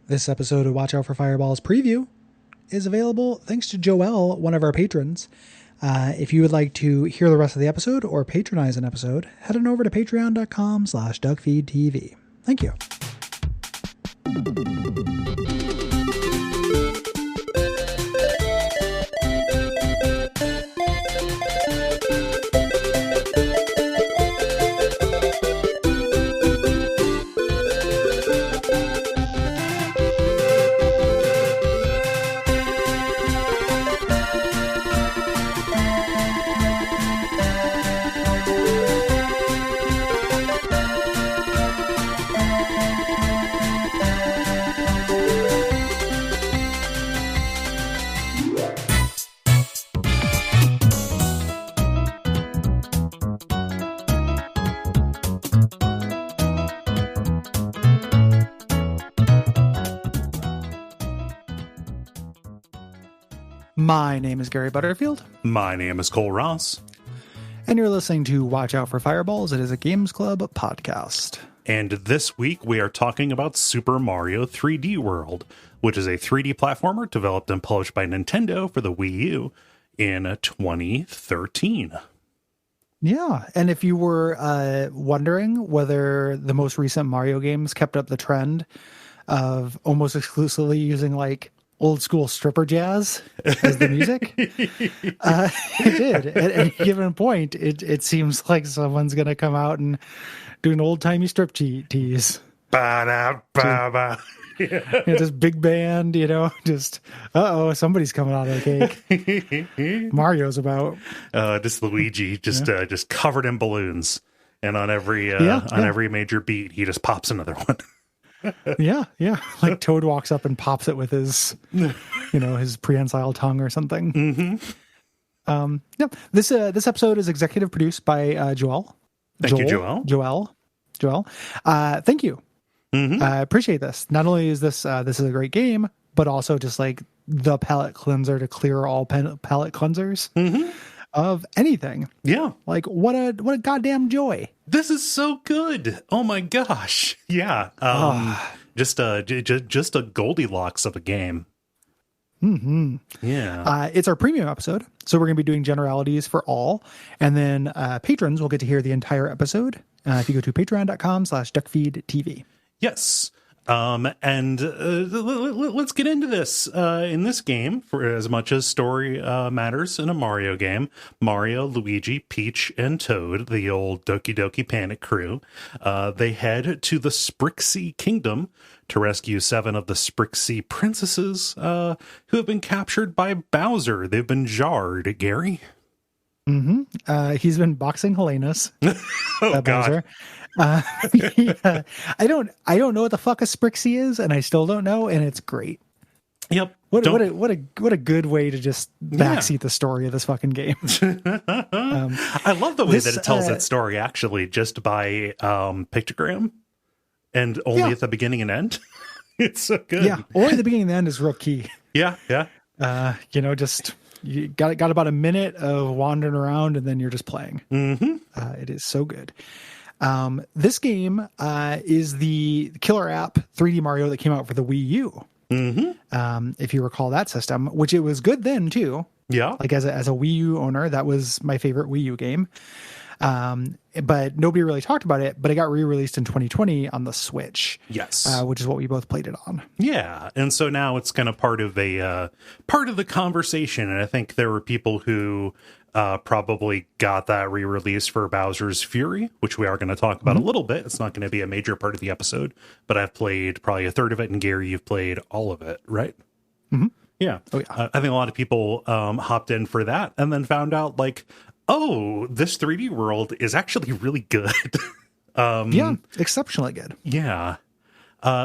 This episode of Watch Out for Fireballs preview is available thanks to Joelle, one of our patrons. If you would like to hear the rest of the episode or patronize an episode, head on over to patreon.com/Duckfeed.tv. Thank you. My name is Gary Butterfield. My name is Cole Ross. And you're listening to Watch Out for Fireballs. It is a Games Club podcast. And this week we are talking about Super Mario 3D World, which is a 3D platformer developed and published by Nintendo for the Wii U in 2013. Yeah, and if you were wondering whether the most recent Mario games kept up the trend of almost exclusively using like old school stripper jazz as the music, it did. At any given point, it seems like someone's going to come out and do an old timey strip tease. Ba-da-ba-ba. Yeah, this big band, just somebody's coming out of the cake. Mario's about just Luigi, just covered in balloons, and on every major beat, he just pops another one. yeah. Like Toad walks up and pops it with his, his prehensile tongue or something. Mm-hmm. This episode is executive produced by Joelle. Thank you, Joelle. Joelle. Thank you. Mm-hmm. I appreciate this. Not only is this is a great game, but also just like the palate cleanser to clear all palate cleansers of anything. Yeah, like what a goddamn joy. This is so good. Oh my gosh. Yeah. Just a Goldilocks of a game. Mm-hmm. Yeah. It's our premium episode, so we're going to be doing generalities for all, and then patrons will get to hear the entire episode if you go to patreon.com/Duckfeed.tv. Yes. And let's get into this. In this game, for as much as story matters in a Mario game, Mario, Luigi, Peach, and Toad, the old Doki Doki Panic crew, they head to the Sprixie Kingdom to rescue 7 of the Sprixie princesses who have been captured by Bowser. They've been jarred, Gary. Mm-hmm. He's been boxing Helena's. Oh, Bowser. Yeah. I don't know what the fuck a Sprixie is, and I still don't know, and it's great. Yep. What a good way to just backseat the story of this fucking game. I love the way that it tells that story actually just by pictogram and only at the beginning and end. It's so good. Yeah, only the beginning and the end is real key. Yeah. Just you got about a minute of wandering around, and then you're just playing. Mm-hmm. It is so good. This game is the killer app 3D Mario that came out for the Wii U. Mm-hmm. If you recall that system, which it was good then too. Yeah. Like as a Wii U owner, that was my favorite Wii U game. But nobody really talked about it, but it got re-released in 2020 on the Switch. Yes. Which is what we both played it on. Yeah. And so now it's kind of part of the conversation. And I think there were people who probably got that re-release for Bowser's Fury, which we are going to talk about a little bit. It's not going to be a major part of the episode, but I've played probably a third of it, and Gary, you've played all of it, right? Mm-hmm. Yeah. Oh, yeah. I think a lot of people hopped in for that and then found out like, oh, this 3D world is actually really good. Yeah, exceptionally good. Yeah.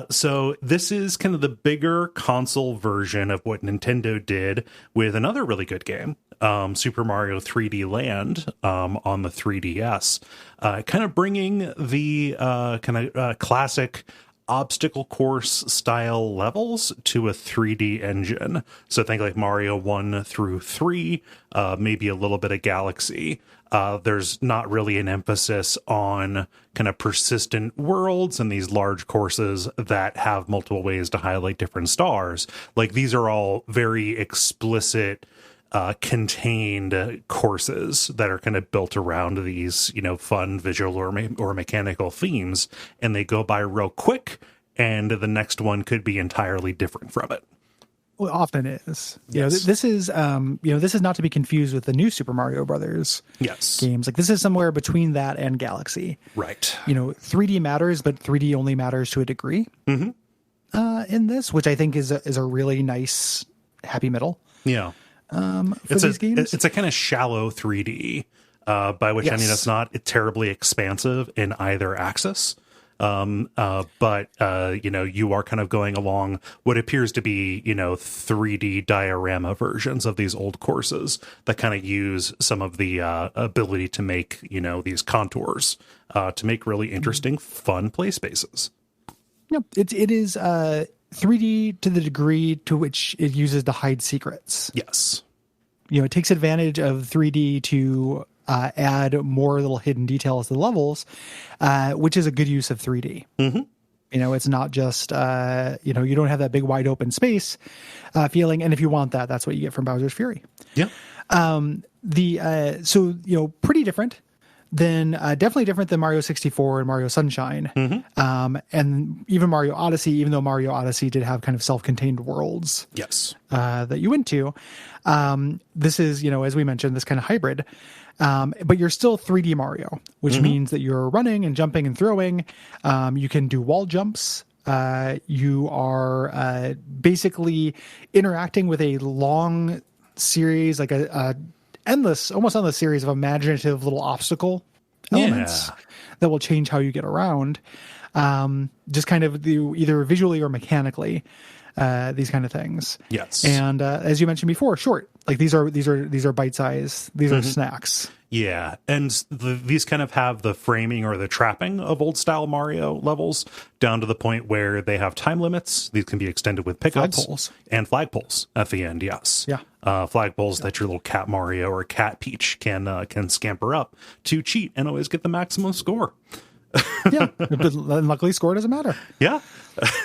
So this is kind of the bigger console version of what Nintendo did with another really good game, Super Mario 3D Land, on the 3DS, kind of bringing the classic obstacle course style levels to a 3D engine. So think like Mario 1 through 3, maybe a little bit of Galaxy. There's not really an emphasis on kind of persistent worlds and these large courses that have multiple ways to highlight different stars. Like these are all very explicit, contained courses that are kind of built around these, fun visual or mechanical themes, and they go by real quick, and the next one could be entirely different from it. Well, often is. Yes. This is this is not to be confused with the new Super Mario Brothers Yes. games. Like this is somewhere between that and Galaxy. Right. 3D matters, but 3D only matters to a degree. In this, which I think is a really nice happy middle. Yeah. For these games. It's a kind of shallow 3D, by which I mean it's not terribly expansive in either axis. But you are kind of going along what appears to be, 3D diorama versions of these old courses that kind of use some of the ability to make, these contours to make really interesting, fun play spaces. No, it is 3D to the degree to which it uses to hide secrets. Yes. It takes advantage of 3D to add more little hidden details to the levels, which is a good use of 3D. It's not just, you don't have that big wide open space feeling. And if you want that, that's what you get from Bowser's Fury. Yeah. Pretty different than, definitely different than Mario 64 and Mario Sunshine. And even Mario Odyssey, even though Mario Odyssey did have kind of self-contained worlds. Yes. That you went to. This is, as we mentioned, this kind of hybrid. But you're still 3D Mario, which means that you're running and jumping and throwing. You can do wall jumps. You are basically interacting with a long series, like a almost endless series of imaginative little obstacle elements that will change how you get around. Just kind of either visually or mechanically. These kind of things. Yes. And as you mentioned before, short. Like these are bite size. These are snacks. Yeah, and these kind of have the framing or the trapping of old style Mario levels down to the point where they have time limits. These can be extended with pickups and flagpoles at the end. Yes. Yeah. Flagpoles that your little cat Mario or cat Peach can scamper up to cheat and always get the maximum score. Yeah, but luckily score doesn't matter. Yeah.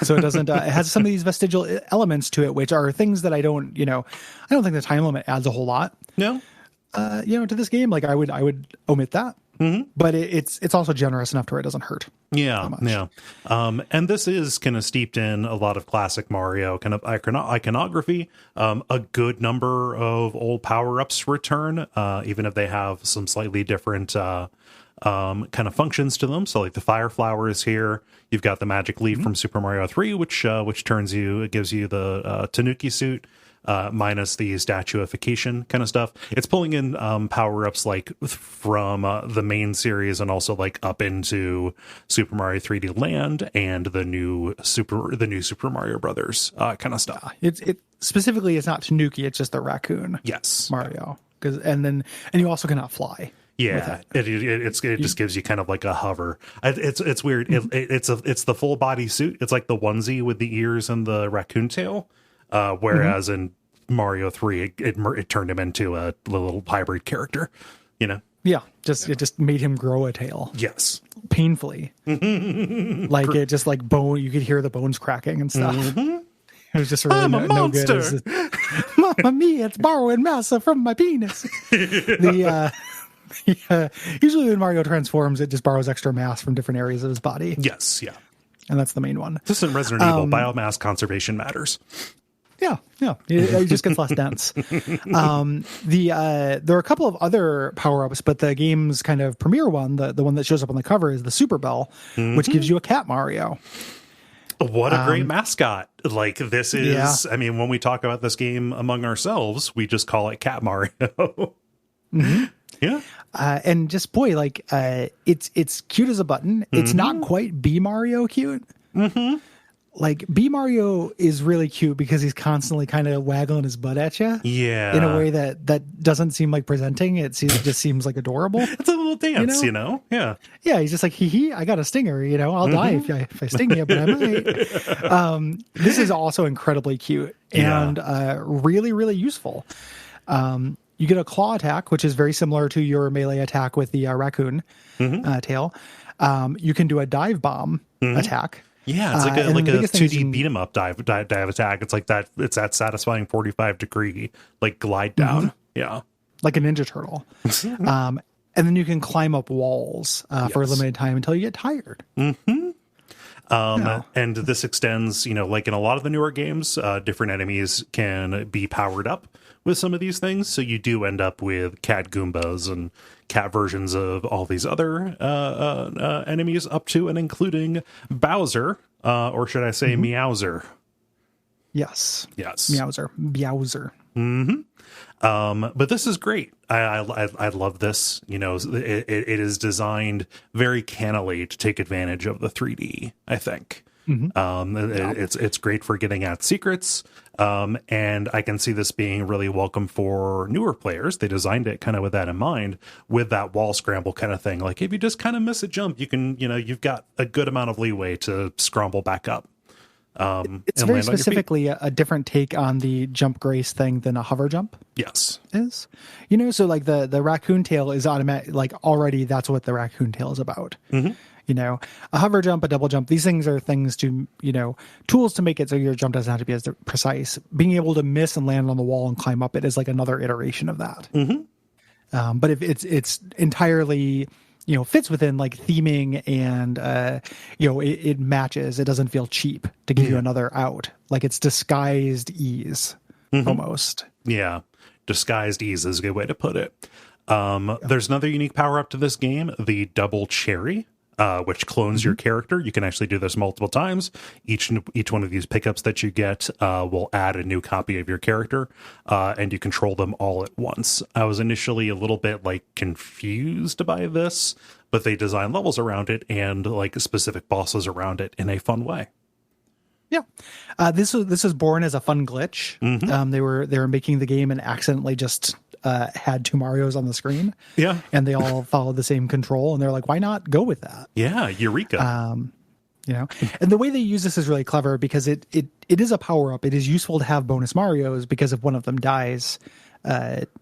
So it doesn't, it has some of these vestigial elements to it, which are things that I don't think the time limit adds a whole lot. No. To this game, like I would omit that. But it's also generous enough to where it doesn't hurt. Yeah. And this is kind of steeped in a lot of classic Mario kind of iconography. A good number of old power-ups return, even if they have some slightly different kind of functions to them. So like the fire flower is here. You've got the magic leaf from Super Mario 3, which gives you the Tanuki suit, minus the statuification kind of stuff. It's pulling in power-ups like from the main series and also like up into Super Mario 3D Land and the new Super Mario Brothers kind of stuff. It specifically, it's not Tanuki, it's just the raccoon. Yes. Mario. And you also cannot fly. Yeah, it just gives you kind of like a hover. It's weird. It's the full body suit. It's like the onesie with the ears and the raccoon tail. Whereas in Mario 3, it turned him into a little hybrid character. Yeah, it just made him grow a tail. Yes, painfully. Like it just like bone. You could hear the bones cracking and stuff. It was just really I'm a monster. No good. Mamma mia, it's borrowing massa from my penis. Usually when Mario transforms, it just borrows extra mass from different areas of his body. Yes, yeah. And that's the main one. Just in Resident Evil, biomass conservation matters. Yeah. It just gets less dense. There are a couple of other power-ups, but the game's kind of premiere one, the one that shows up on the cover, is the Super Bell, which gives you a cat Mario. What a great mascot. Like this is, I mean, when we talk about this game among ourselves, we just call it Cat Mario. Yeah. And just like it's cute as a button. It's not quite B Mario cute. like B Mario is really cute because he's constantly kind of waggling his butt at you. Yeah. In a way that doesn't seem like presenting. It just seems like adorable. It's a little dance, Yeah. Yeah, he's just like, hee hee, I got a stinger, I'll die if I sting you, but I might. This is also incredibly cute and really, really useful. You get a claw attack, which is very similar to your melee attack with the raccoon tail. You can do a dive bomb attack. Yeah, it's like a 2D beat 'em up dive attack. It's like that. It's that satisfying 45-degree like glide down. Yeah, like a Ninja Turtle. And then you can climb up walls for a limited time until you get tired. And this extends, like in a lot of the newer games, different enemies can be powered up with some of these things. So you do end up with cat Goombas and cat versions of all these other enemies up to and including Bowser, or should I say Meowser? Yes. Meowser. But this is great. I love this. It is designed very cannily to take advantage of the 3D, I think. It's great for getting at secrets. And I can see this being really welcome for newer players. They designed it kind of with that in mind, with that wall scramble kind of thing. Like if you just kind of miss a jump, you can, you've got a good amount of leeway to scramble back up. It's very specifically a different take on the jump grace thing than a hover jump. Yes. Is. So like the raccoon tail is automatic, like already that's what the raccoon tail is about. A hover jump, a double jump, these things are things to, tools to make it so your jump doesn't have to be as precise. Being able to miss and land on the wall and climb up it is like another iteration of that. But if it's entirely, fits within like theming and, it matches, it doesn't feel cheap to give you another out. Like it's disguised ease almost. Yeah. Disguised ease is a good way to put it. There's another unique power up to this game, the double cherry. Which clones your character. You can actually do this multiple times. Each one of these pickups that you get will add a new copy of your character, and you control them all at once. I was initially a little bit confused by this, but they designed levels around it and specific bosses around it in a fun way. Yeah, this was born as a fun glitch. They were making the game and accidentally just had two Marios on the screen. Yeah, and they all followed the same control, and they're like, why not go with that? Yeah, eureka. And the way they use this is really clever because it is a power up. It is useful to have bonus Marios because if one of them dies,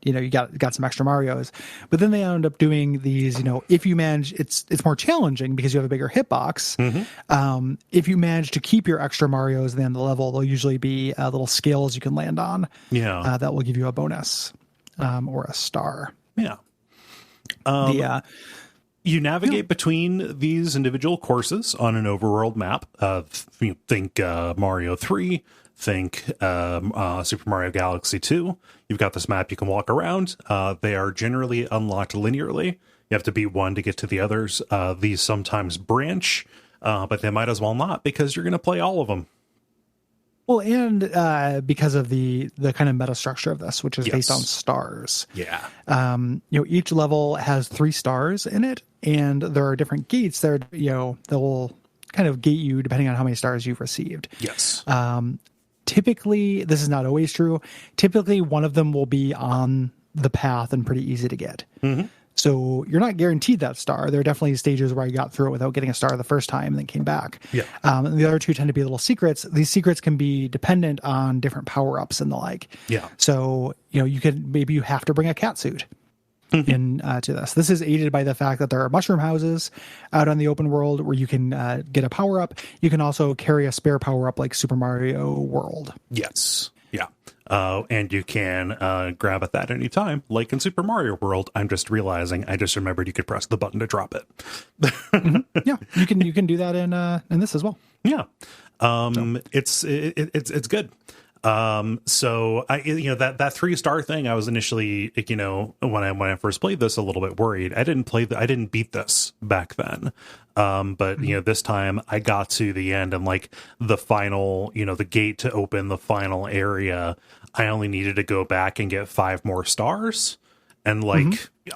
you got some extra Marios. But then they end up doing these, if you manage, it's more challenging because you have a bigger hitbox. If you manage to keep your extra Marios at the end of the level, there'll usually be little scales you can land on. Yeah, that will give you a bonus or a star. Yeah. You navigate between these individual courses on an overworld map. Think Mario 3, think Super Mario Galaxy 2. You've got this map you can walk around. They are generally unlocked linearly. You have to beat one to get to the others. These sometimes branch, but they might as well not because you're going to play all of them. Well, and because of the kind of meta structure of this, which is based on stars. Yeah. Each level has 3 stars in it, and there are different gates that they'll kind of gate you depending on how many stars you've received. Yes. Typically, this is not always true. Typically, one of them will be on the path and pretty easy to get. So you're not guaranteed that star. There are definitely stages where I got through it without getting a star the first time and then came back. Yeah. And the other 2 tend to be little secrets. These secrets can be dependent on different power-ups and the like. Yeah. So, maybe you have to bring a cat suit in to this. This is aided by the fact that there are mushroom houses out on the open world where you can get a power-up. You can also carry a spare power-up like Super Mario World. Yes. Yeah. And you can grab at that any time, like in Super Mario World. I'm just realizing I just remembered you could press the button to drop it. Yeah, you can do that in this as well. Yeah, it's good. So I that 3-star thing, I was initially when I first played this a little bit worried. I didn't beat this back then. But this time I got to the end and the final, the gate to open the final area, I only needed to go back and get 5 more stars. And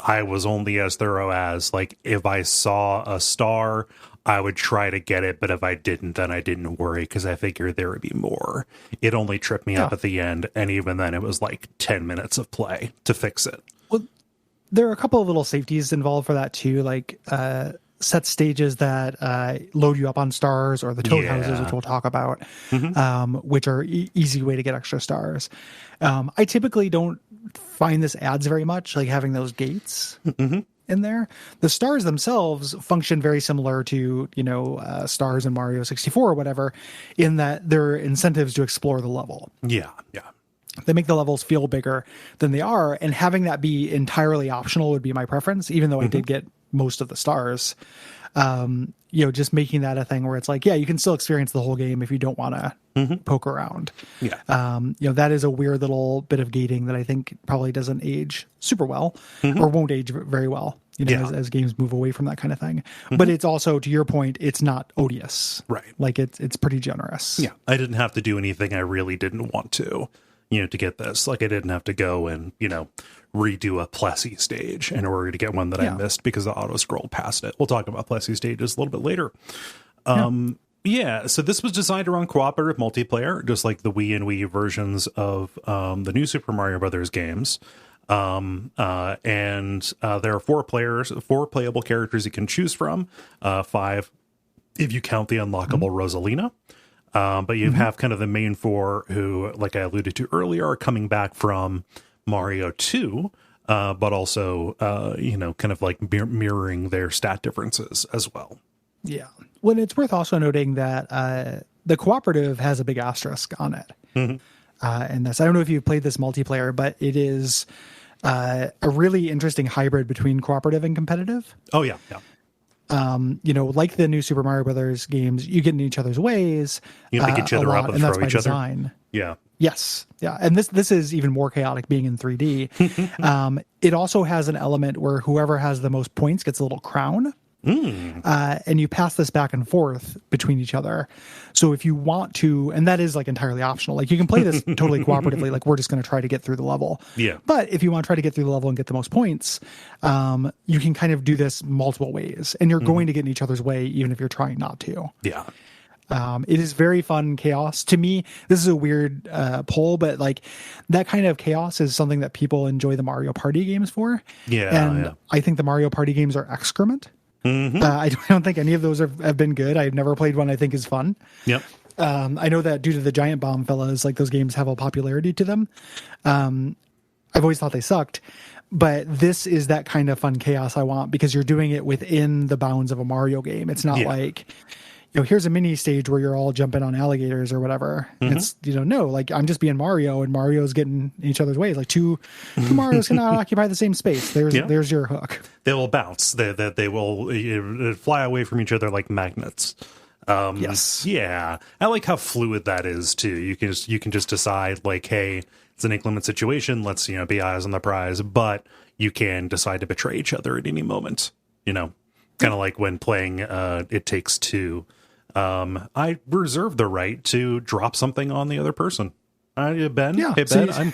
I was only as thorough as, like, if I saw a star, I would try to get it, but if I didn't, then I didn't worry because I figured there would be more. It only tripped me up Yeah. at the end, and even then it was like 10 minutes of play to fix it. Well, there are a couple of little safeties involved for that too, like set stages that load you up on stars, or the toad houses, which we'll talk about, which are easy way to get extra stars. I typically don't find this adds very much, like having those gates in there. The stars themselves function very similar to, stars in Mario 64 or whatever, in that they're incentives to explore the level. Yeah. They make the levels feel bigger than they are, and having that be entirely optional would be my preference, even though I did get most of the stars. Just making that a thing where it's like, yeah, you can still experience the whole game if you don't want to poke around. Yeah. That is a weird little bit of gating that I think probably doesn't age super well, or won't age very well, as games move away from that kind of thing. But it's also, to your point, it's not odious. Right. Like it's pretty generous. Yeah. I didn't have to do anything I really didn't want to get this. Like, I didn't have to go and, redo a Plessy stage in order to get one that I missed because the auto scrolled past it. We'll talk about Plessy stages a little bit later. So this was designed to run cooperative multiplayer, just like the Wii and Wii U versions of the new Super Mario Brothers games. And there are four playable characters you can choose from, 5 if you count the unlockable Rosalina. But you have kind of the main 4 who, like I alluded to earlier, are coming back from Mario 2, but also, kind of like mirroring their stat differences as well. Yeah. Well, it's worth also noting that the cooperative has a big asterisk on it. And this, I don't know if you've played this multiplayer, but it is a really interesting hybrid between cooperative and competitive. Oh, yeah. Like the new Super Mario Brothers games, you get in each other's ways. You have to get each other up and throw each other. Design. Yeah. Yes. Yeah. And this is even more chaotic being in 3D. It also has an element where whoever has the most points gets a little crown. And you pass this back and forth between each other. So if you want to, and that is like entirely optional, like you can play this totally cooperatively, like we're just going to try to get through the level. Yeah. But if you want to try to get through the level and get the most points, you can kind of do this multiple ways, and you're going to get in each other's way, even if you're trying not to. Yeah. It is very fun chaos. To me, this is a weird poll, but like that kind of chaos is something that people enjoy the Mario Party games for. And I think the Mario Party games are excrement. I don't think any of those have been good. I've never played one I think is fun. Yep. I know that due to the Giant Bomb fellas, like those games have a popularity to them. I've always thought they sucked, but this is that kind of fun chaos I want, because you're doing it within the bounds of a Mario game. It's not like, here's a mini stage where you're all jumping on alligators or whatever. It's, no, like I'm just being Mario, and Mario's getting in each other's ways. Like two Marios cannot occupy the same space. There's your hook. They will bounce. They will fly away from each other like magnets. Yes. Yeah. I like how fluid that is too. You can just decide like, hey, it's an inclement situation. Let's, be eyes on the prize, but you can decide to betray each other at any moment, kind of like when playing It Takes Two. I reserve the right to drop something on the other person. Ben, yeah, hey Ben,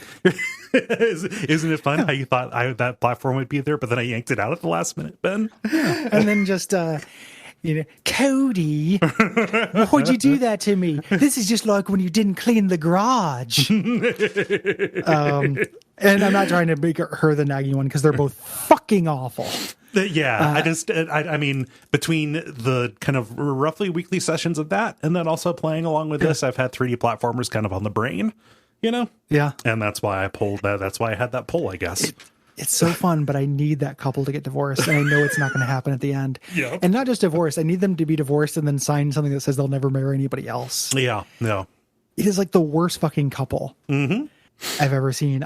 isn't it fun how you thought that platform would be there, but then I yanked it out at the last minute, Ben? Yeah. And then just Cody, why'd you do that to me? This is just like when you didn't clean the garage. And I'm not trying to make her the nagging one, because they're both fucking awful. Yeah, I mean, between the kind of roughly weekly sessions of that, and then also playing along with this, I've had 3D platformers kind of on the brain, Yeah. And that's why I pulled that. That's why I had that poll, I guess. It's so fun, but I need that couple to get divorced, and I know it's not going to happen at the end. Yeah. And not just divorced. I need them to be divorced and then sign something that says they'll never marry anybody else. Yeah. It is like the worst fucking couple I've ever seen.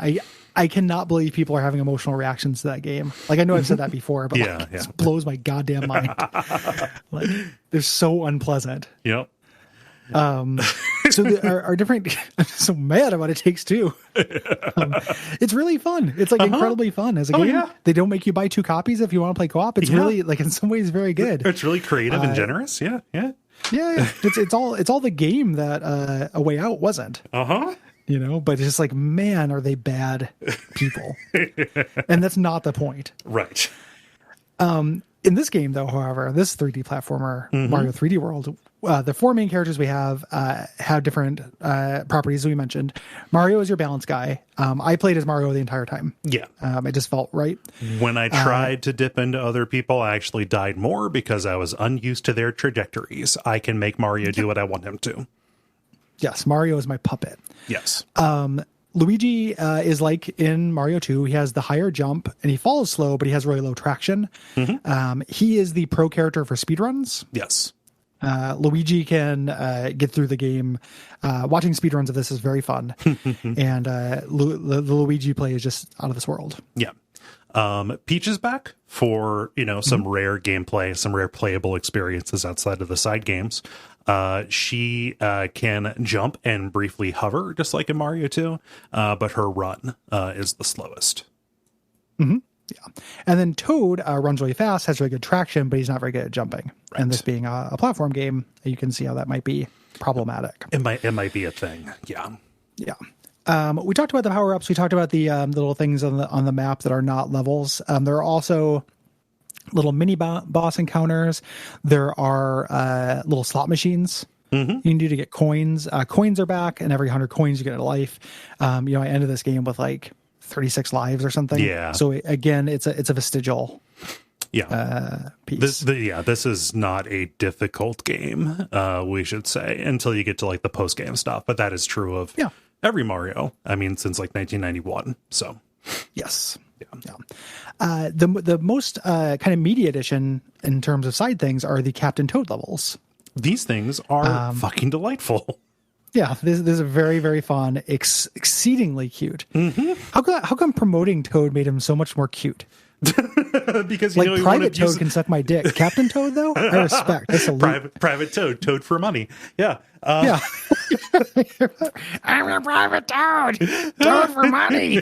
I cannot believe people are having emotional reactions to that game. Like, I know I've said that before, but it blows my goddamn mind. Like, they're so unpleasant. Yep. So our different. I'm so mad about It Takes Two. It's really fun. It's like incredibly fun as a game. Yeah. They don't make you buy 2 copies if you want to play co-op. It's really, like, in some ways very good. It's really creative and generous. Yeah. Yeah. It's all the game that A Way Out wasn't. but it's just like, man, are they bad people? And that's not the point. Right. In this game, though, however, this 3D platformer, Mario 3D World, the four main characters we have different properties, as we mentioned. Mario is your balance guy. I played as Mario the entire time. Yeah. It just felt right. When I tried to dip into other people, I actually died more because I was unused to their trajectories. I can make Mario do what I want him to. Yes, Mario is my puppet. Yes. Luigi is like in Mario 2. He has the higher jump and he falls slow, but he has really low traction. He is the pro character for speedruns. Yes. Luigi can get through the game. Watching speedruns of this is very fun. And the Luigi play is just out of this world. Yeah. Peach is back for, some rare gameplay, some rare playable experiences outside of the side games. She can jump and briefly hover, just like in Mario 2, but her run is the slowest. Yeah. And then Toad runs really fast, has really good traction, but he's not very good at jumping. Right. And this being a platform game, you can see how that might be problematic. It might be a thing. Yeah. Yeah. We talked about the power-ups. We talked about the little things on the map that are not levels. There are also little mini boss encounters. There are little slot machines you can do to get coins. Coins are back, and every 100 coins you get a life. I ended this game with like 36 lives or something. Yeah. So again, it's a vestigial piece. This is not a difficult game, we should say, until you get to like the post-game stuff. But that is true of every Mario. I mean, since like 1991. So yes. Yeah. The most kind of meaty addition in terms of side things are the Captain Toad levels. These things are fucking delightful. Yeah, this is very, very fun, exceedingly cute. How come promoting Toad made him so much more cute? Because like Private Toad can suck my dick. Captain Toad, though, I respect. That's a private Toad for money. Yeah. Yeah. I'm a private Toad for money.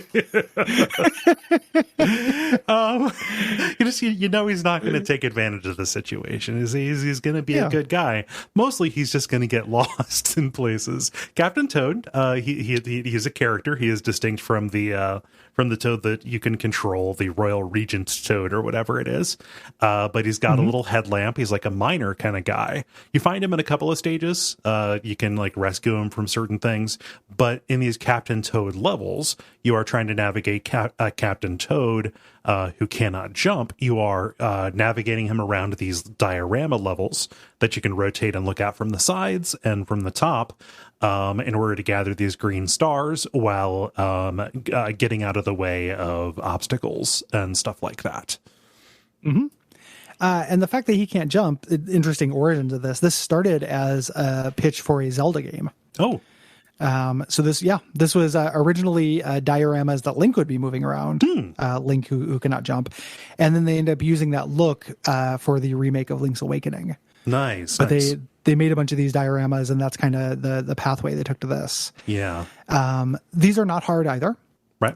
He's not going to take advantage of the situation. He's going to be a good guy. Mostly, he's just going to get lost in places. Captain Toad, he's a character. He is distinct from the Toad that you can control, the Royal Regent Toad or whatever it is. But he's got a little headlamp. He's like a miner kind of guy. You find him in a couple of stages. You can like rescue him from certain things. But in these Captain Toad levels, you are trying to navigate Captain Toad, who cannot jump. You are navigating him around these diorama levels that you can rotate and look at from the sides and from the top in order to gather these green stars while getting out of the way of obstacles and stuff like that. And the fact that he can't jump, interesting origins of this. This started as a pitch for a Zelda game. Oh. So this was originally dioramas that Link would be moving around. Link who cannot jump. And then they ended up using that look for the remake of Link's Awakening. Nice. But they made a bunch of these dioramas, and that's kind of the pathway they took to this. Yeah. These are not hard either. Right.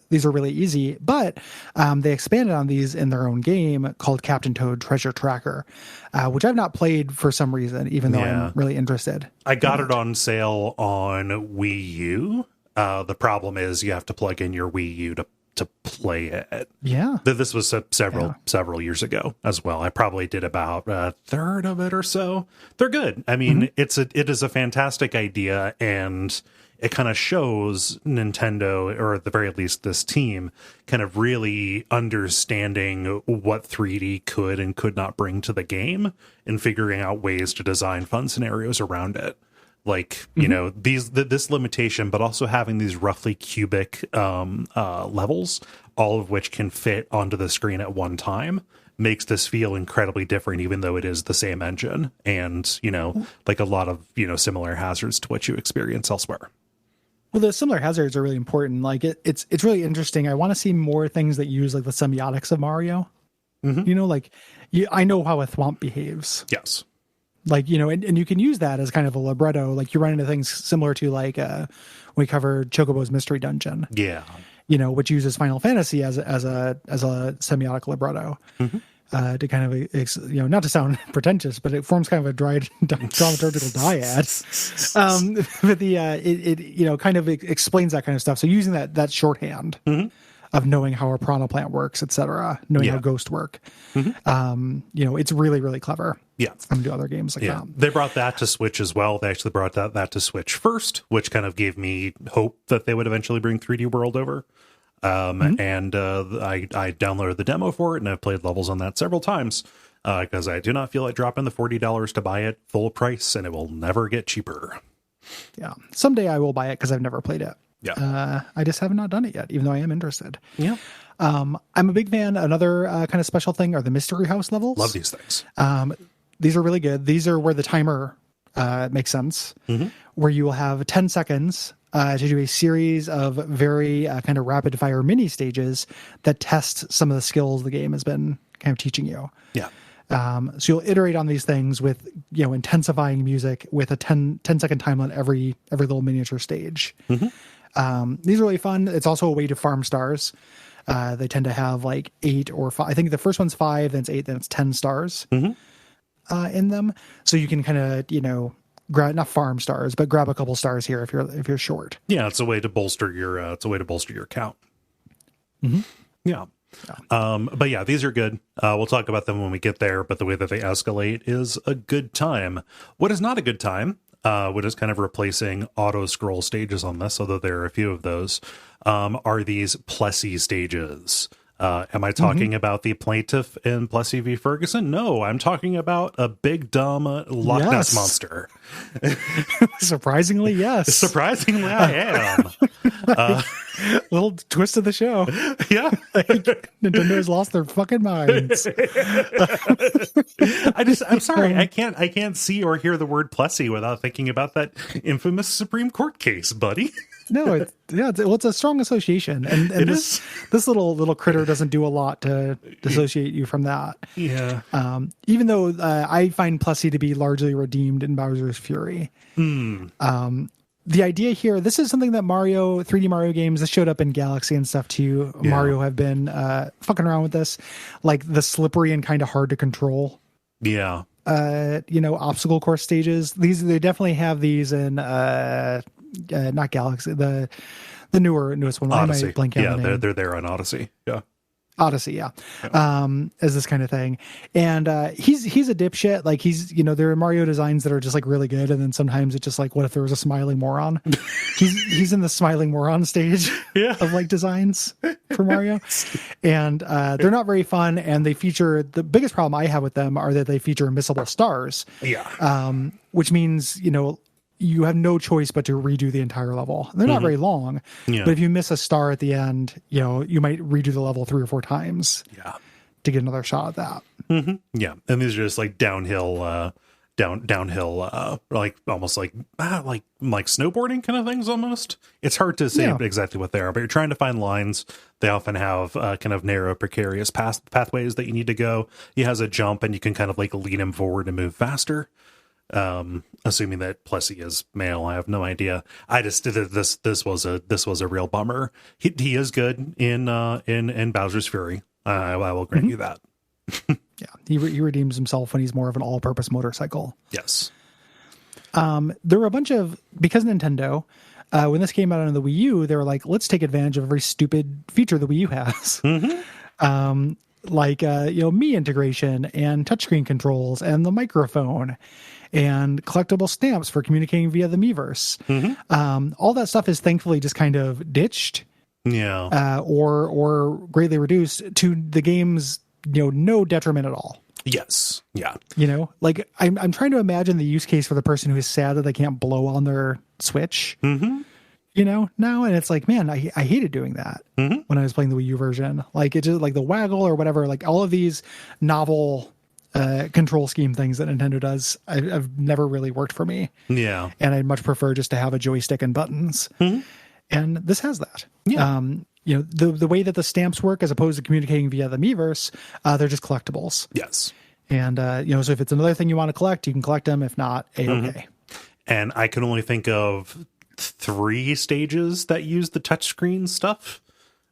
These are really easy, but they expanded on these in their own game called Captain Toad Treasure Tracker, which I've not played for some reason, even though I'm really interested. I got it on sale on Wii U. The problem is you have to plug in your Wii U to play it. Yeah. This was several years ago as well. I probably did about a third of it or so. They're good. I mean, it is a fantastic idea, and it kind of shows Nintendo, or at the very least this team, kind of really understanding what 3D could and could not bring to the game and figuring out ways to design fun scenarios around it. Like, this limitation, but also having these roughly cubic levels, all of which can fit onto the screen at one time, makes this feel incredibly different, even though it is the same engine and, like a lot of, similar hazards to what you experience elsewhere. Well, the similar hazards are really important. Like it's really interesting. I want to see more things that use like the semiotics of Mario. I know how a thwomp behaves. Yes. Like, and you can use that as kind of a libretto. Like you run into things similar to like we covered Chocobo's Mystery Dungeon. Yeah. Which uses Final Fantasy as a semiotic libretto. to kind of, not to sound pretentious, but it forms kind of a dramaturgical dyad. But it kind of explains that kind of stuff. So using that shorthand of knowing how a piranha plant works, etc., knowing how ghosts work, it's really, really clever. Yeah. I'm do other games like that. They brought that to Switch as well. They actually brought that to Switch first, which kind of gave me hope that they would eventually bring 3D World over. And I downloaded the demo for it, and I've played levels on that several times because I do not feel like dropping the $40 to buy it full price, and it will never get cheaper. Yeah. Someday I will buy it because I've never played it. Yeah. I just have not done it yet, even though I am interested. Yeah. I'm a big fan. Another kind of special thing are the Mystery House levels. Love these things. These are really good. These are where the timer makes sense, where you will have 10 seconds to do a series of very kind of rapid fire mini stages that test some of the skills the game has been kind of teaching you. Yeah. So you'll iterate on these things with, intensifying music with a 10-second time on every little miniature stage. These are really fun. It's also a way to farm stars. They tend to have like 8 or 5. I think the first one's 5, then it's 8, then it's 10 stars in them. So you can kind of, grab not farm stars, but grab a couple stars here if you're short. Yeah, it's a way to bolster your count. Yeah. But yeah, these are good. We'll talk about them when we get there, but the way that they escalate is a good time. What is not a good time, what is kind of replacing auto scroll stages on this, although there are a few of those, are these Plessy stages. Am I talking about the plaintiff in Plessy v. Ferguson? No, I'm talking about a big, dumb Loch Ness monster. Surprisingly, yes. Surprisingly, I am. Little twist of the show. Yeah. Nintendo's lost their fucking minds. I'm sorry. I can't see or hear the word Plessy without thinking about that infamous Supreme Court case, buddy. No, it's a strong association, and this little critter doesn't do a lot to dissociate you from that. Yeah. Even though I find Plessy to be largely redeemed in Bowser's Fury. The idea here, this is something that 3D Mario games, this showed up in Galaxy and stuff too. Yeah. Mario have been fucking around with this, like the slippery and kind of hard to control. Yeah. Obstacle course stages. They definitely have these in not Galaxy, the newest one. Odyssey. Why am I blanking on the name? They're there on Odyssey. Yeah. Odyssey, yeah. As this kind of thing. And he's a dipshit. Like there are Mario designs that are just like really good, and then sometimes it's just like, what if there was a smiling moron? he's in the smiling moron stage of like designs for Mario. And they're not very fun, and they feature, the biggest problem I have with them are that they feature missable stars. Yeah. Which means, you have no choice but to redo the entire level. They're not very long, but if you miss a star at the end, you might redo the level 3 or 4 times to get another shot at that. Yeah. And these are just like downhill, like almost like snowboarding kind of things almost. It's hard to say exactly what they are, but you're trying to find lines. They often have kind of narrow, precarious pathways that you need to go. He has a jump, and you can kind of like lead him forward and move faster. Assuming that Plessy is male, I have no idea. I just did this. This was a real bummer. He is good in Bowser's Fury. I will grant you that. Yeah, he redeems himself when he's more of an all-purpose motorcycle. Yes. There were a bunch of, because Nintendo, when this came out on the Wii U, they were like, let's take advantage of every stupid feature the Wii U has. Like Mii integration and touchscreen controls and the microphone and collectible stamps for communicating via the Miiverse. All that stuff is thankfully just kind of ditched, or greatly reduced to the game's no detriment at all. Yes. Yeah. Like I'm trying to imagine the use case for the person who is sad that they can't blow on their Switch. Now, and it's like, man, I hated doing that when I was playing the Wii U version. Like it just like the waggle or whatever, like all of these novel control scheme things that Nintendo does, I've never really worked for me. Yeah. And I'd much prefer just to have a joystick and buttons. And this has that. Yeah. The way that the stamps work as opposed to communicating via the Miiverse, they're just collectibles. Yes. And, so if it's another thing you want to collect, you can collect them. If not, A-okay. And I can only think of 3 stages that use the touchscreen stuff.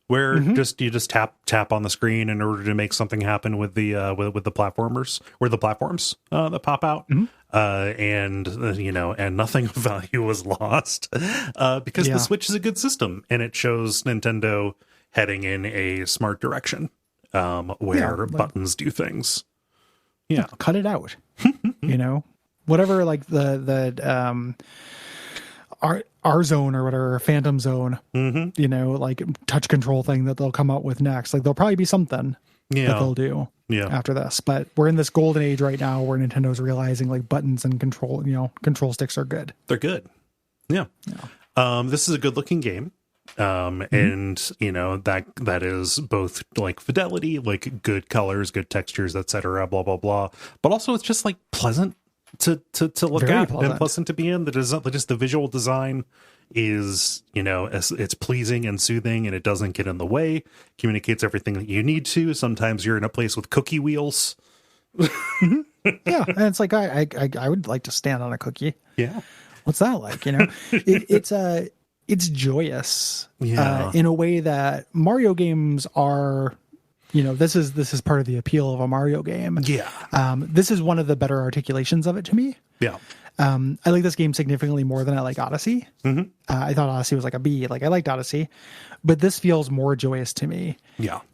where you just tap on the screen in order to make something happen with the with the platformers or the platforms that pop out. And and nothing of value was lost because the Switch is a good system and it shows Nintendo heading in a smart direction where buttons do things. Yeah, cut it out. Whatever, like the our zone or whatever, Phantom Zone, like touch control thing that they'll come up with next. Like there'll probably be something that they'll do after this. But we're in this golden age right now where Nintendo's realizing like buttons and control sticks are good. They're good. Yeah. This is a good looking game. And that is both like fidelity, like good colors, good textures, etc., blah blah blah, but also it's just like pleasant to look Very at pleasant. and pleasant to be in. The visual design is it's pleasing and soothing, and it doesn't get in the way, communicates everything that you need to. Sometimes you're in a place with cookie wheels. And it's like I would like to stand on a cookie. What's that like? It's joyous in a way that Mario games are. This is part of the appeal of a Mario game. This is one of the better articulations of it to me. I like this game significantly more than I like Odyssey. I thought Odyssey was like a B. Like I liked Odyssey, but this feels more joyous to me.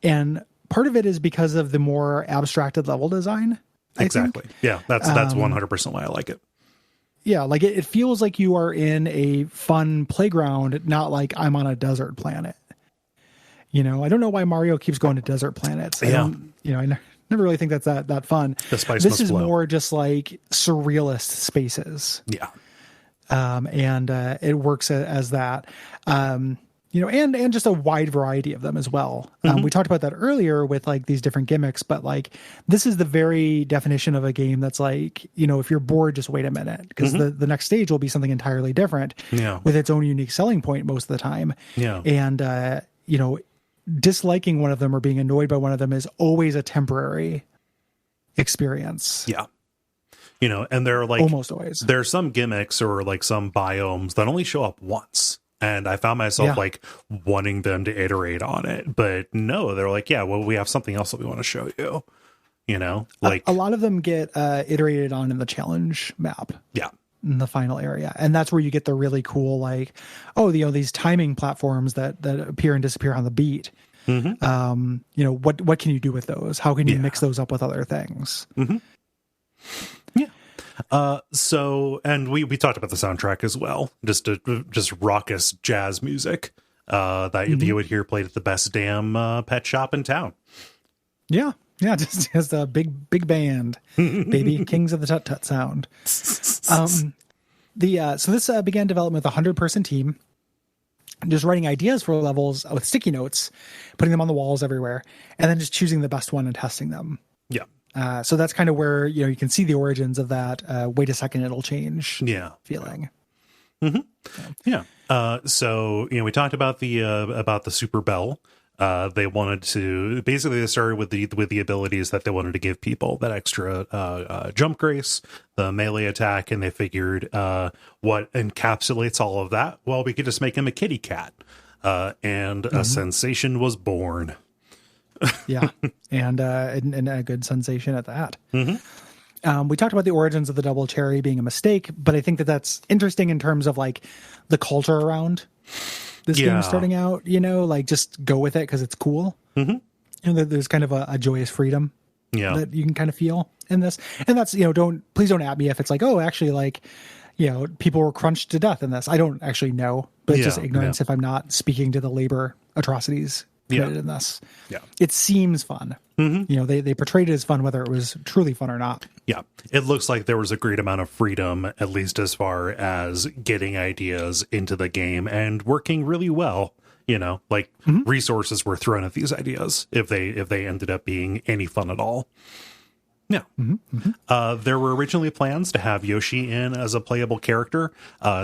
And part of it is because of the more abstracted level design. Exactly. That's 100% why I like it. Like it feels like you are in a fun playground, not like I'm on a desert planet. I don't know why Mario keeps going to desert planets. I never really think that's that fun. The spice this must is flow. more just like surrealist spaces. And it works as that. And just a wide variety of them as well. We talked about that earlier with like these different gimmicks, but like this is the very definition of a game that's like, if you're bored, just wait a minute, because the next stage will be something entirely different with its own unique selling point most of the time. And, disliking one of them or being annoyed by one of them is always a temporary experience. And there are like almost always. There are some gimmicks or like some biomes that only show up once. And I found myself like wanting them to iterate on it, but no, they're like, we have something else that we want to show you, like a lot of them get iterated on in the challenge map. In the final area. And that's where you get the really cool, like, these timing platforms that appear and disappear on the beat. What can you do with those? How can you mix those up with other things? So, and we talked about the soundtrack as well, just raucous jazz music that you would hear played at the best damn pet shop in town. Just a big band, baby. Kings of the Tut Tut sound. So this began development with a 100-person team, just writing ideas for levels with sticky notes, putting them on the walls everywhere, and then just choosing the best one and testing them. So that's kind of where you can see the origins of that. Wait a second, it'll change. Feeling. So we talked about the Super Bell. They wanted to they started with the abilities that they wanted to give people, that extra jump grace, the melee attack, and they figured what encapsulates all of that. Well, we could just make him a kitty cat, and a sensation was born. And a good sensation at that. We talked about the origins of the double cherry being a mistake, but I think that's interesting in terms of like the culture around this game starting out, like just go with it because it's cool. There's kind of a joyous freedom that you can kind of feel in this. And that's, please don't at me if it's like, actually, like, people were crunched to death in this. I don't actually know, but it's just ignorance if I'm not speaking to the labor atrocities committed in this. It seems fun. They portrayed it as fun, whether it was truly fun or not. It looks like there was a great amount of freedom, at least as far as getting ideas into the game and working really well. Resources were thrown at these ideas if they ended up being any fun at all. There were originally plans to have Yoshi in as a playable character.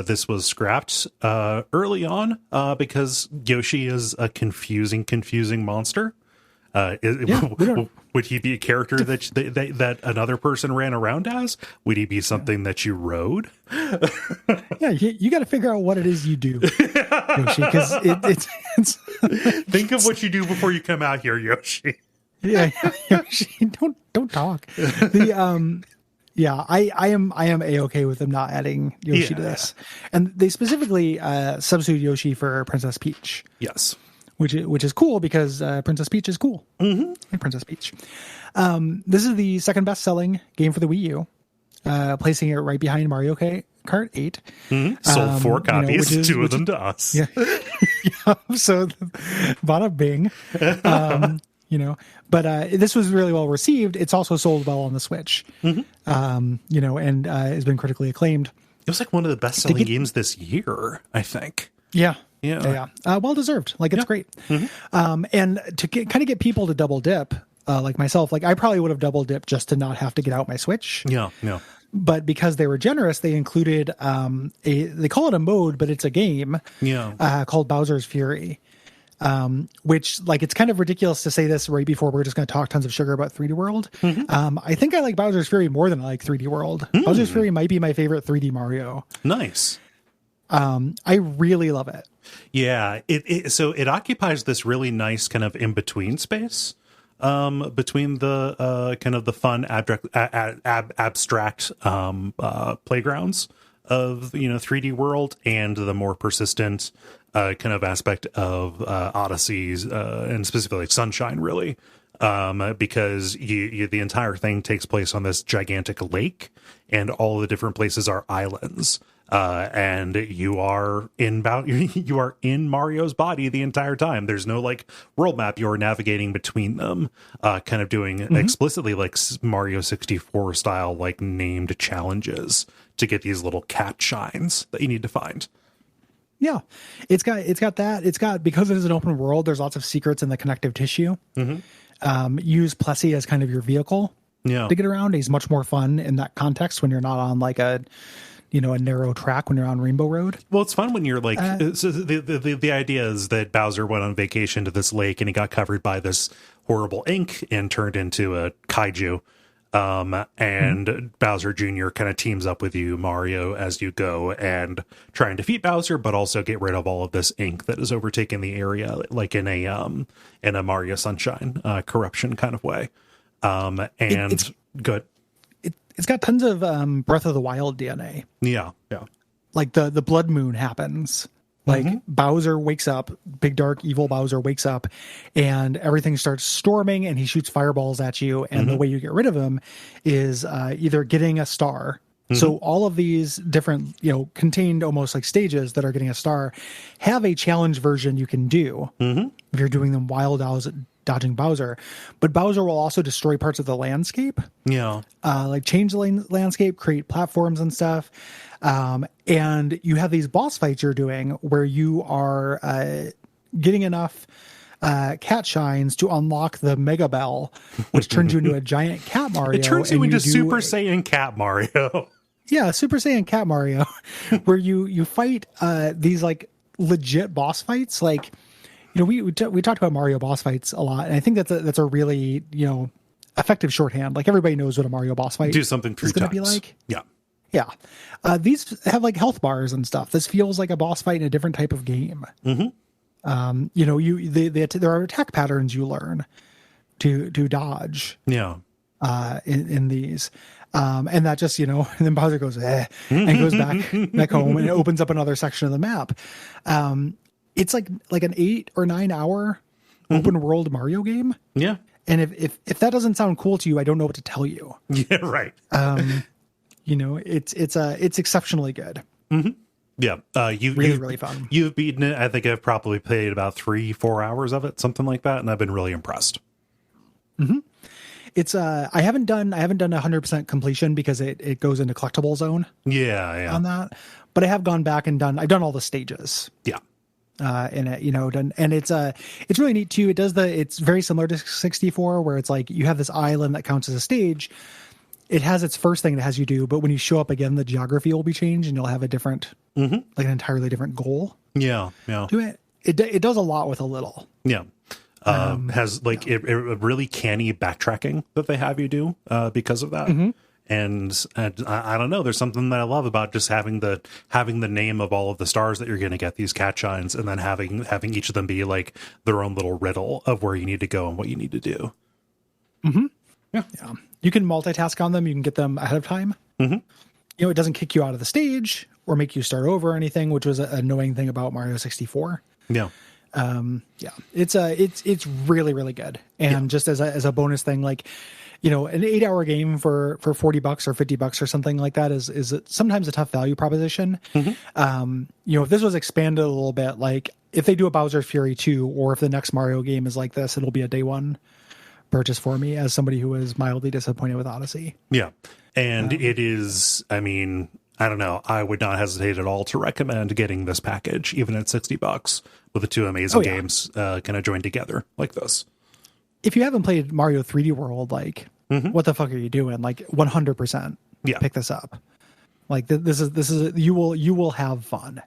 This was scrapped early on because Yoshi is a confusing monster. Yeah, we don't. Would he be a character that another person ran around as? Would he be something that you rode? Yeah, you got to figure out what it is you do, Yoshi, because it's Think of what you do before you come out here, Yoshi. yeah, Yoshi, don't talk. Yeah, I am a-okay with them not adding Yoshi to this, and they specifically substitute Yoshi for Princess Peach. Yes. Which is cool because Princess Peach is cool. Mm-hmm. Hey, Princess Peach. This is the second best selling game for the Wii U, placing it right behind Mario Kart 8. Mm-hmm. Sold 4 copies, 2 of them to us. Yeah. Yeah, so bada bing. But this was really well received. It's also sold well on the Switch, and has been critically acclaimed. It was like one of the best selling games this year, I think. Yeah. Yeah. Well deserved. Like, it's great. Mm-hmm. And to kind of get people to double dip, like myself, like I probably would have double dipped just to not have to get out my Switch. Yeah. But because they were generous, they included they call it a mode, but it's a game called Bowser's Fury. Which, like, it's kind of ridiculous to say this right before we're just going to talk tons of sugar about 3D World. Mm-hmm. I think I like Bowser's Fury more than I like 3D World. Bowser's Fury might be my favorite 3D Mario. Nice. I really love it. Yeah, so it occupies this really nice kind of in between space between the kind of the fun abstract playgrounds of 3D World and the more persistent kind of aspect of Odysseys and specifically like Sunshine, really. Because the entire thing takes place on this gigantic lake, and all the different places are islands. And you are in Mario's body the entire time. There's no like world map. You're navigating between them, kind of doing explicitly like Mario 64 style, like named challenges to get these little cat shines that you need to find. Yeah, it's got that. It's got, because it is an open world, there's lots of secrets in the connective tissue. Use Plessy as kind of your vehicle to get around. He's much more fun in that context when you're not on like a narrow track, when you're on Rainbow Road. Well, it's fun when you're like, so the idea is that Bowser went on vacation to this lake and he got covered by this horrible ink and turned into a kaiju. And Bowser Jr. kind of teams up with you, Mario, as you go and try and defeat Bowser, but also get rid of all of this ink that has overtaken the area, like in a Mario Sunshine corruption kind of way. It's good. It's got tons of Breath of the Wild DNA. Yeah. Like the Blood Moon happens. Like Bowser wakes up, big dark evil Bowser wakes up, and everything starts storming, and he shoots fireballs at you. And the way you get rid of him is either getting a star. So all of these different, contained almost like stages that are getting a star have a challenge version you can do if you're doing them while dodging Bowser. But Bowser will also destroy parts of the landscape. Yeah. Like change the landscape, create platforms and stuff. And you have these boss fights you're doing where you are getting enough cat shines to unlock the Mega Bell, which turns you into a giant cat Mario. It turns you into Super Saiyan Cat Mario. Yeah, Super Saiyan Cat Mario, where you fight these like legit boss fights. Like, we talked about Mario boss fights a lot, and I think that's a really effective shorthand. Like, everybody knows what a Mario boss fight do something 3 is going to be like. Yeah. These have like health bars and stuff. This feels like a boss fight in a different type of game. There are attack patterns you learn to dodge. Yeah. In these. And that just, and then Bowser goes, and goes back home, and it opens up another section of the map. It's like an 8 or 9 hour open world Mario game. Yeah. And if that doesn't sound cool to you, I don't know what to tell you. Yeah, right. It's exceptionally good. Yeah. Really fun. You've beaten it. I think I've probably played about 3-4 hours of it, something like that. And I've been really impressed. It's I haven't done 100% completion because it goes into collectible zone. Yeah. On that, but I have gone back and I've done all the stages. Yeah. In it, and it's really neat too. It's very similar to 64, where it's like you have this island that counts as a stage. It has its first thing it has you do, but when you show up again, the geography will be changed, and you'll have a different, like an entirely different goal. Yeah. To it. It does a lot with a little. Yeah. Has like a really canny backtracking that they have you do because of that. And I don't know, there's something that I love about just having the name of all of the stars that you're going to get, these cat shines, and then having each of them be like their own little riddle of where you need to go and what you need to do. Yeah. You can multitask on them. You can get them ahead of time. You know, it doesn't kick you out of the stage or make you start over or anything, which was an annoying thing about Mario 64. Yeah. It's really, really good. And just as a bonus thing, like, you know, an 8-hour game for $40 or $50 or something like that is sometimes a tough value proposition. You know, if this was expanded a little bit, like if they do a Bowser's Fury 2, or if the next Mario game is like this, it'll be a day one purchase for me as somebody who is mildly disappointed with Odyssey. Yeah. And it is, I mean, I don't know, I would not hesitate at all to recommend getting this package, even at $60, with the two amazing games kind of joined together like this. If you haven't played Mario 3D World, like, what the fuck are you doing? Like, 100% pick this up. Like, this is you will have fun.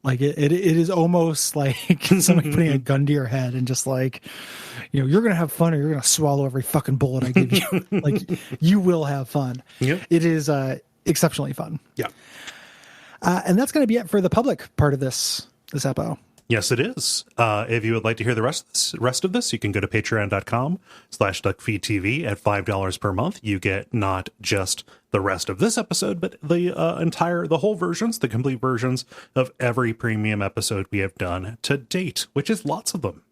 Like, it is almost like somebody putting a gun to your head and just like, you know, you're gonna have fun or you're gonna swallow every fucking bullet I give you. Like, you will have fun. It is exceptionally fun. And that's gonna be it for the public part of this epo. Yes, it is. If you would like to hear the rest of this, you can go to patreon.com/Duckfeed.tv at $5 per month. You get not just the rest of this episode, but the whole versions, the complete versions of every premium episode we have done to date, which is lots of them.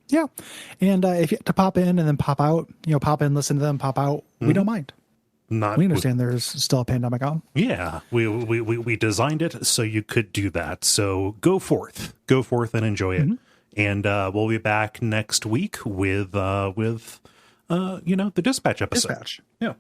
Yeah. And if you have to pop in and then pop out, you know, pop in, listen to them, pop out, we don't mind. We understand there's still a pandemic on. Yeah, we designed it so you could do that. So go forth and enjoy it. And we'll be back next week with you know, the dispatch episode. Dispatch. Yeah.